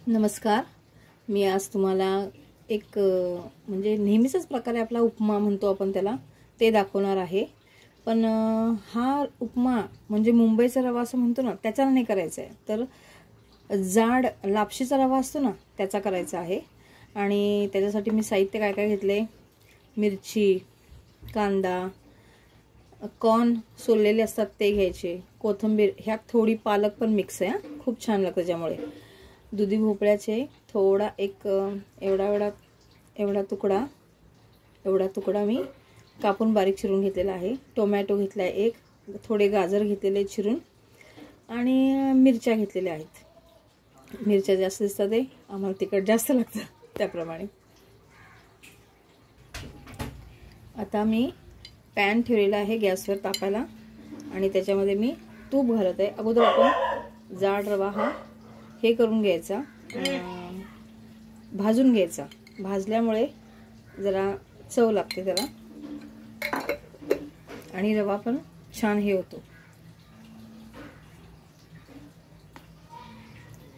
नमस्कार. मी आज तुम्हाला एक म्हणजे नेहमीचाच प्रकारे आपला उपमा म्हणतो आपण त्याला, ते दाखवणार आहे. पण हा उपमा म्हणजे मुंबईचा रवा असं म्हणतो ना, त्याचा नाही करायचा आहे, तर जाड लापशीचा रवा असतो ना, त्याचा करायचा आहे. आणि त्याच्यासाठी मी साहित्य काय काय घेतले: मिरची, कांदा, कॉर्न सोललेले असतात ते घ्यायचे, कोथिंबीर, ह्यात थोडी पालक पण मिक्स आहे, खूप छान लागतं त्यामुळे. दुधी भोपळ्याचे थोडा एक एवढा तुकडा मी कापून बारीक चिरून घेतलेला आहे. टोमॅटो घेतला आहे एक, थोडे गाजर घेतलेले चिरून, आणि मिरच्या घेतलेल्या आहेत. मिरच्या जास्त दिसतात, ते आम्हाला तिखट जास्त लागतं त्याप्रमाणे. आता मी पॅन ठेवलेला आहे गॅसवर तापायला आणि त्याच्यामध्ये मी तूप घालत आहे. अगोदर आपण जाड रवा हा हे करून घ्यायचा, भाजून घ्यायचा. भाजल्यामुळे जरा चव लागते त्याला आणि रवा पण छान हे होतो.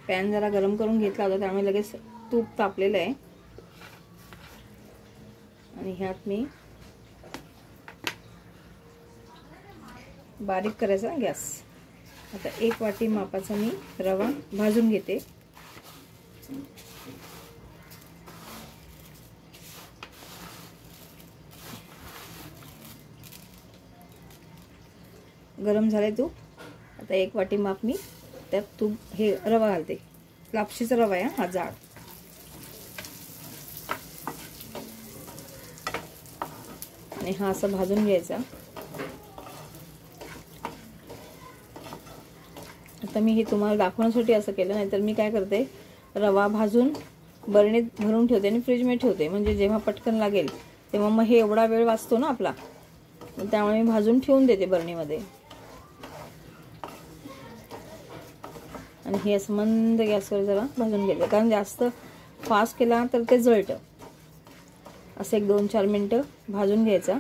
पॅन जरा गरम करून घेतला होता, त्यामुळे लगेच तूप तापलेलं आहे. आणि ह्यात मी बारीक करायचा गॅस. आता 1 वाटी मापाचा मी रवा भाजून घेते. गरम झाले तूप. आता 1 वाटी माप मी त्यात तूप हे रवा घालते. लापशीचा रवा आहे हा, जाड. आणि हा असा भाजून घ्यायचा. आता मी हे तुम्हाला दाखवण्यासाठी असं केलं, नाहीतर मी काय करते, रवा भाजून बरणीत भरून ठेवते आणि फ्रीजमध्ये ठेवते, म्हणजे जेव्हा पटकन लागेल तेव्हा मग हे एवढा वेळ वाचतो ना आपला, त्यामुळे मी भाजून ठेवून देते बरणीमध्ये. आणि हे असं मंद गॅसवर जरा भाजून घेते, कारण जास्त फास्ट केला तर ते जळतं. असं 1-2-4 मिनिटं भाजून घ्यायचा.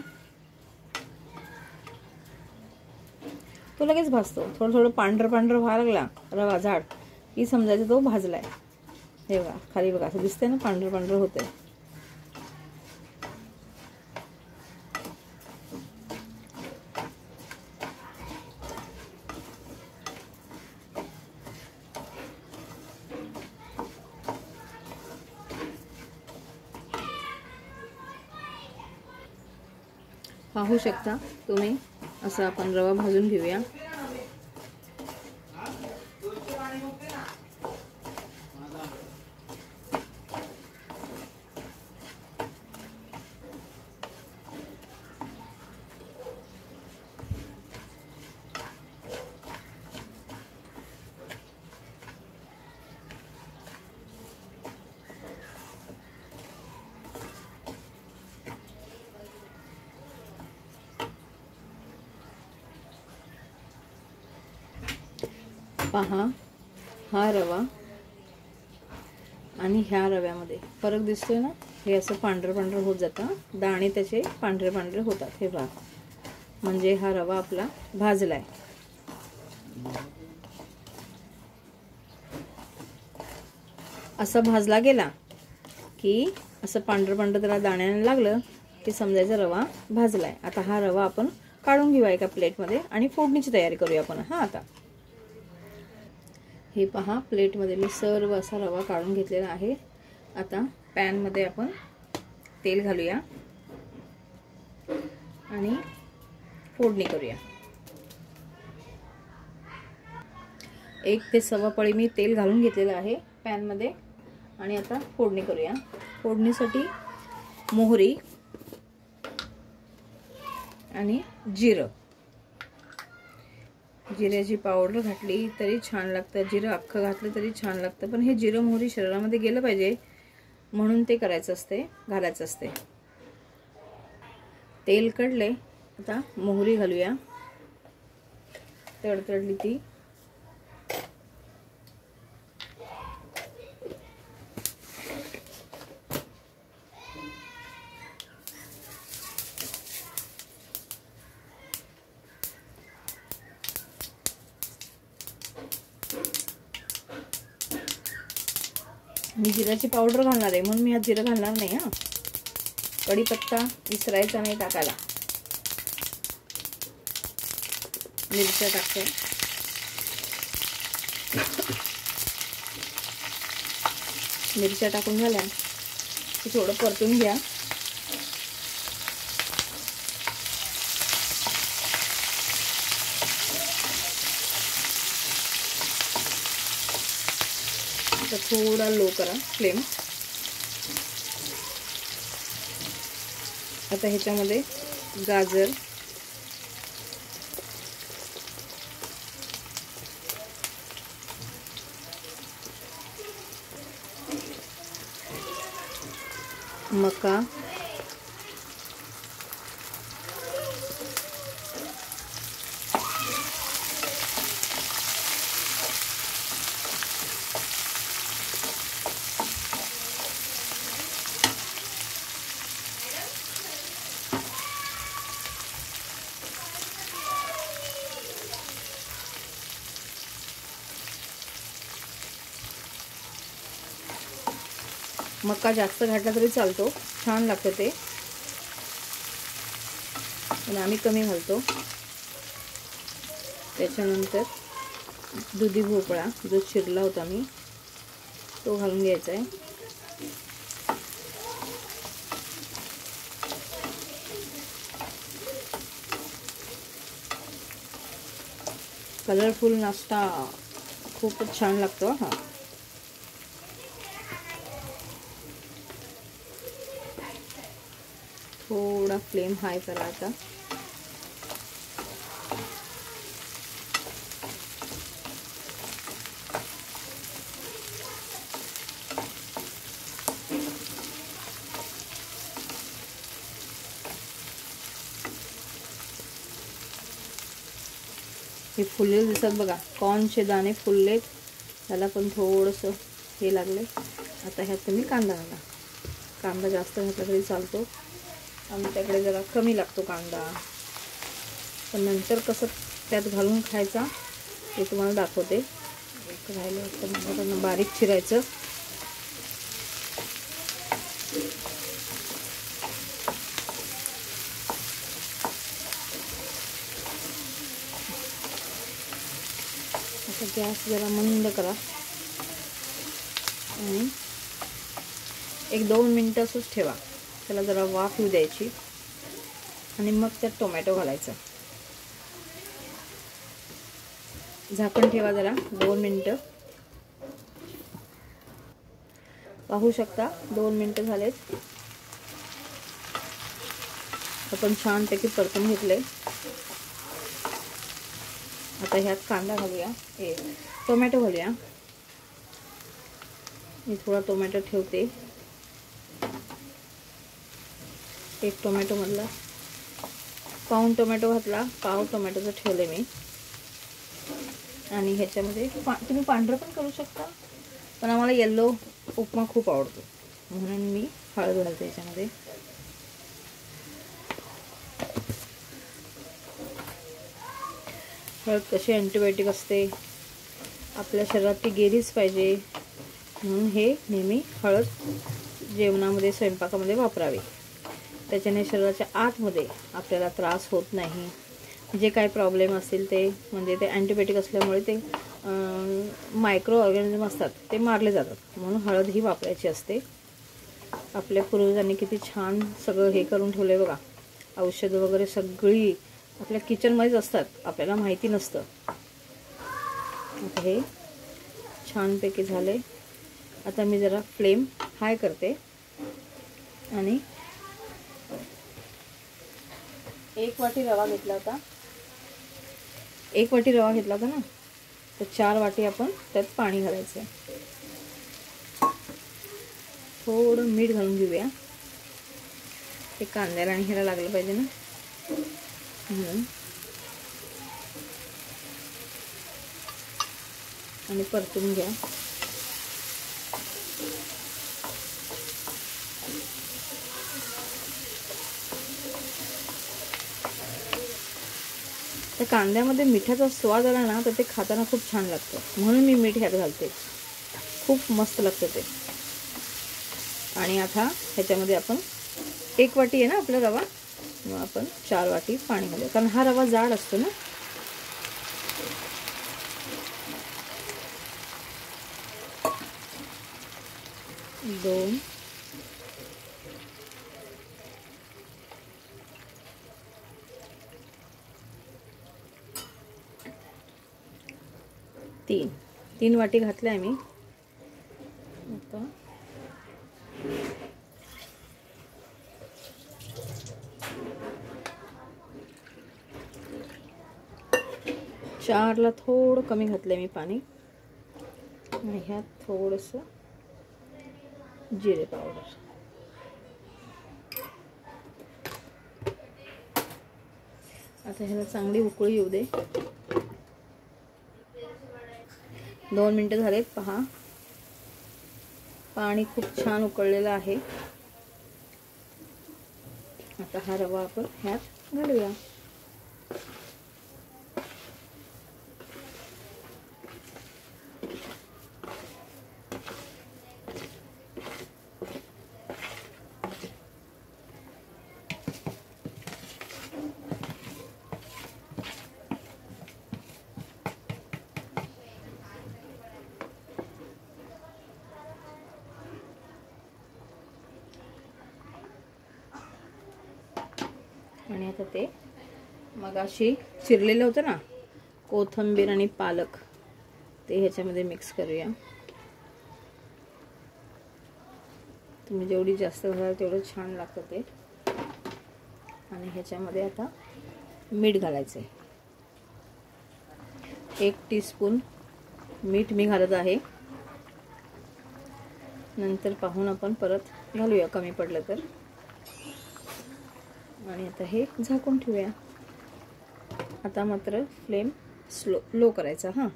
तो लगेच भाजतो. थोडं पांढरं व्हायला लागला रवा जाड की समजायचं तो भाजलाय. हे बघा, खाली बघा, असं दिसतंय ना, पांढरं होतंय. पाहू शकता तुम्ही, असं आपण रवा भाजून घेऊया. पहा, हा रवा आणि ह्या रव्यामध्ये फरक दिसतोय ना. हे असं पांढरं होत जातं, दाणे त्याचे पांढरे होतात. हे पहा, म्हणजे हा रवा आपला भाजलाय. असा भाजला गेला की असं पांढरं त्याला दाण्याने लागलं की समजायचं रवा भाजलाय. आता हा रवा आपण काढून घेऊया एका प्लेटमध्ये आणि फोडणीची तयारी करूया आपण. आता हे पहा, प्लेटमध्ये मी सर्व असा रवा काढून घेतलेला आहे. आता पॅनमध्ये आपण तेल घालूया आणि फोडणी करूया. 1 ते 1.25 पळी मी तेल घालून घेतलेलं आहे पॅनमध्ये. आणि आता फोडणी करूया. फोडणीसाठी मोहरी आणि जिऱ्याची पावडर घातली तरी छान लागतं, जिरं अख्खं घातलं तरी छान लागतं. पण हे जिरं मोहरी शरीरामध्ये गेलं पाहिजे म्हणून ते करायचं असते, घालायचं असते. तेल कडले. आता मोहरी घालूया. तडतडली ती मी जिऱ्याची पावडर घालणार आहे म्हणून मी आज जिरं घालणार नाही हा. कढीपत्ता विसरायचा नाही टाकायला. मिरच्या टाकते. मिरच्या टाकून झाल्या की थोडं परतून घ्या. आता थोडा लो करा फ्लेम. आता ह्याच्यामध्ये गाजर, मका, मका जास्त घातला तरी चालतो, छान लागतं ते, पण आम्ही कमी घालतो. त्याच्यानंतर दुधी भोपळा जो चिरला होता मी तो घालून घ्यायचा आहे. कलरफुल नाश्ता खूपच छान लागतो हा. थोड़ा फ्लेम हाई करा आता. हे फुलले दिसत बघा, कॉर्नचे दाणे फुललेत, त्याला पण थोडंसं हे लागले. आता ह्यात तुम्ही कांदा घाला. कांदा जास्त घातला तरी चालतो, आमच्याकडे जरा कमी लागतो कांदा, पण नंतर कसं त्यात घालून खायचा ते तुम्हाला दाखवते. एक राहिलं तर बारीक चिरायचं. आता गॅस जरा मंद करा आणि 1-2 मिनटं असंच ठेवा. त्याला जरा वाफ येऊ द्यायची आणि मग त्यात टोमॅटो घालायचा. झाकण ठेवा जरा 2 मिनटं. पाहू शकता 2 मिनटं झालेत. आपण छानपैकी परतून घेतले. आता ह्यात कांदा घालूया, टोमॅटो घालूया. मी थोडा टोमॅटो ठेवते. एक टोमॅटो मधला पाऊण टोमॅटो घातला, पाव टोमॅटोचं ठेवले मी. आणि ह्याच्यामध्ये तुम्ही पांढरं पण करू शकता, पण आम्हाला येलो उपमा खूप आवडतो म्हणून मी हळद घालते याच्यामध्ये. हळद कशी अँटीबायोटिक असते, आपल्या शरीरात ती गेलीच पाहिजे म्हणून हे नेहमी हळद जेवणामध्ये स्वयंपाकामध्ये वापरावी. त्याच्याने शरीराच्या आतमध्ये आपल्याला त्रास होत नाही. जे काही प्रॉब्लेम असतील ते म्हणजे ते अँटीबायोटिक असल्यामुळे ते मायक्रो ऑर्गॅनिझम असतात ते मारले जातात, म्हणून हळद ही वापरायची असते. आपल्या पूर्वजांनी किती छान सगळं हे करून ठेवलं आहे बघा. औषधं वगैरे सगळी आपल्या किचनमध्येच असतात, आपल्याला माहिती नसतं. आता हे छानपैकी झाले. आता मी जरा फ्लेम हाय करते आणि 1 वाटी रवा घेतला होता. 1 वाटी रवा घेतला होता ना, तर 4 वाटी आपण त्यात पाणी घालायचं. थोडं मीठ घालून घेऊया, ते कांद्याला आणि ह्याला लागलं पाहिजे ना म्हणून. आणि परतून घ्या. त्या कांद्यामध्ये मिठाचा स्वाद आला ना तर ते खाताना खूप छान लागतं, म्हणून मी मीठ ह्यात घालते. खूप मस्त लागतं ते. आणि आता ह्याच्यामध्ये आपण 1 वाटी आहे ना आपला रवा, मग आपण 4 वाटी पाणी घालूया, कारण हा रवा जाड असतो ना. दोन, 3 वाटी घातलाय मी. आता 4ला थोडं कमी घातलंय मी पाणी. आणि ह्यात थोडंसं जिरे पावडर. आता ह्याला चांगली उकळी येऊ दे. 2 मिनिटं झालेत, पहा पाणी खूप छान उकळलेलं आहे. आता हा रवा आपण ह्यात घालूया. आणि आता ते मगाशी चिरलेलं होतं ना कोथिंबीर आणि पालक, ते ह्याच्यामध्ये मिक्स करूया. तुम्ही जेवढी जास्त घालाल तेवढं छान लागतं ते. आणि ह्याच्यामध्ये आता मीठ घालायचं आहे. 1 टीस्पून मीठ मी घालत आहे. नंतर पाहून आपण परत घालूया कमी पडलं तर. आणि आता हे झाकून ठेवूया. आता मात्र फ्लेम लो करायचा. हां,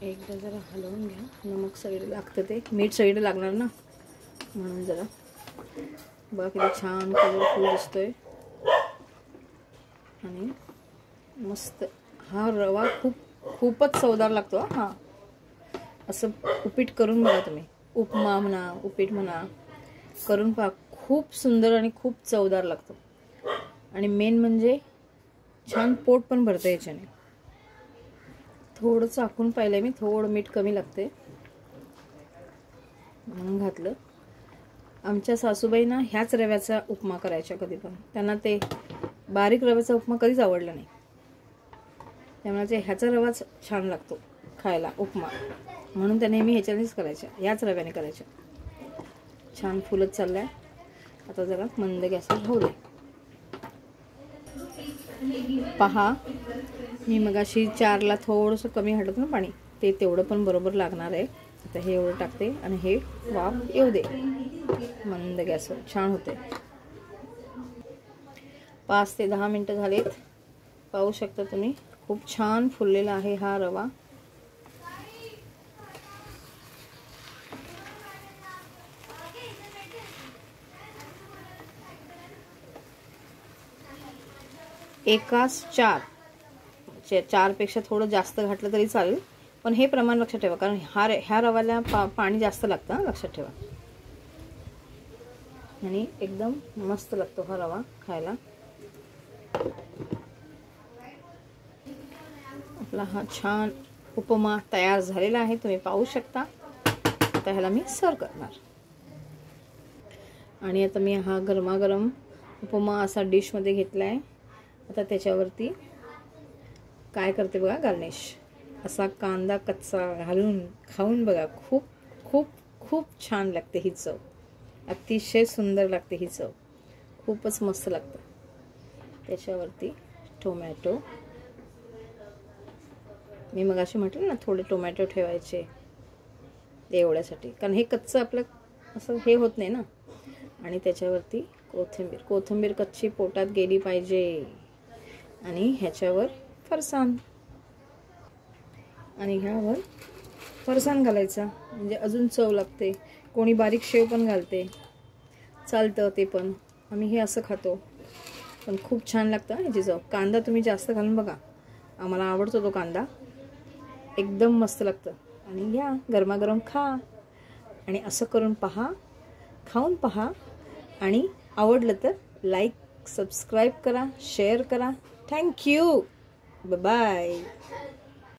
एकदा जरा हलवून घ्या. नमक सगळीकडे लागतं, ते मीठ सगळीकडे लागणार ना, म्हणून जरा. बघा किती छान कलरफुल दिसतोय आणि मस्त. हा रवा खूपच चवदार लागतो. हा, असं उपीट करून बघा तुम्ही. उपमा म्हणा, उपीट म्हणा, करून पहा. खूप सुंदर आणि खूप चवदार लागतो. आणि मेन म्हणजे छान पोट पण भरतं याच्याने. थोडं चाकून पाहिलंय मी, थोडं मीठ कमी लागते म्हणून घातलं. आमच्या सासूबाईंना ह्याच रव्याचा उपमा करायच्या कधी पण. त्यांना ते बारीक रव्याचा उपमा कधीच आवडला नाही. त्यामुळे ह्याचा रवाच छान लागतो खायला उपमा, म्हणून त्या नेहमी ह्याच्यानेच करायच्या, याच रव्याने करायच्या. छान फुलत चाललाय. आता जरा मंद गॅसवर राहू दे. पहा, मी मगाशी 4ला थोडंसं कमी घातलं ना पाणी, ते तेवढं पण बरोबर लागणार आहे. आता हे एवढं टाकते आणि हे वाफ येऊ दे मंद गॅसवर. छान होते. 5 ते 10 मिनिटं झालेत. पाहू शकता तुम्ही, खूप छान फुललेला आहे हा रवा. एकास 4 पेक्षा थोडं जास्त घातलं तरी चालेल, पण हे प्रमाण लक्षात ठेवा, कारण ह्या रव्याला पाणी जास्त लागतं, लक्षात ठेवा. आणि एकदम मस्त लागतो हा रवा खायला. आपला हा छान उपमा तयार झालेला आहे, तुम्ही पाहू शकता. आता ह्याला मी सर्व करणार. आणि आता मी हा गरमागरम उपमा असा डिशमध्ये घेतलाय. आता त्याच्यावरती काय करते बघा, गार्निश असा कांदा कच्चा घालून खाऊन बघा. खूप खूप खूप छान लागते ही चव. अतिशय सुंदर लागते ही चव. खूपच मस्त लागतं. त्याच्यावरती टोमॅटो, मी मगाशी म्हटलं ना थोडे टोमॅटो ठेवायचे एवढ्यासाठी, कारण हे कच्चं आपलं असं हे होत नाही ना. आणि त्याच्यावरती कोथिंबीर कच्ची पोटात गेली पाहिजे. आणि ह्याच्यावर फरसाण, आणि ह्यावर फरसाण घालायचा, म्हणजे अजून चव लागते. कोणी बारीक शेव पण घालते, चालतं ते पण. आम्ही हे असं खातो, पण खूप छान लागतं ह्याची चव. कांदा तुम्ही जास्त घालून बघा, आम्हाला आवडतो तो कांदा, एकदम मस्त लागतं. आणि घ्या गरमागरम खा. आणि असं करून पहा, खाऊन पहा. आणि आवडलं तर लाईक सबस्क्राईब करा, शेअर करा. थँक्यू. बाय.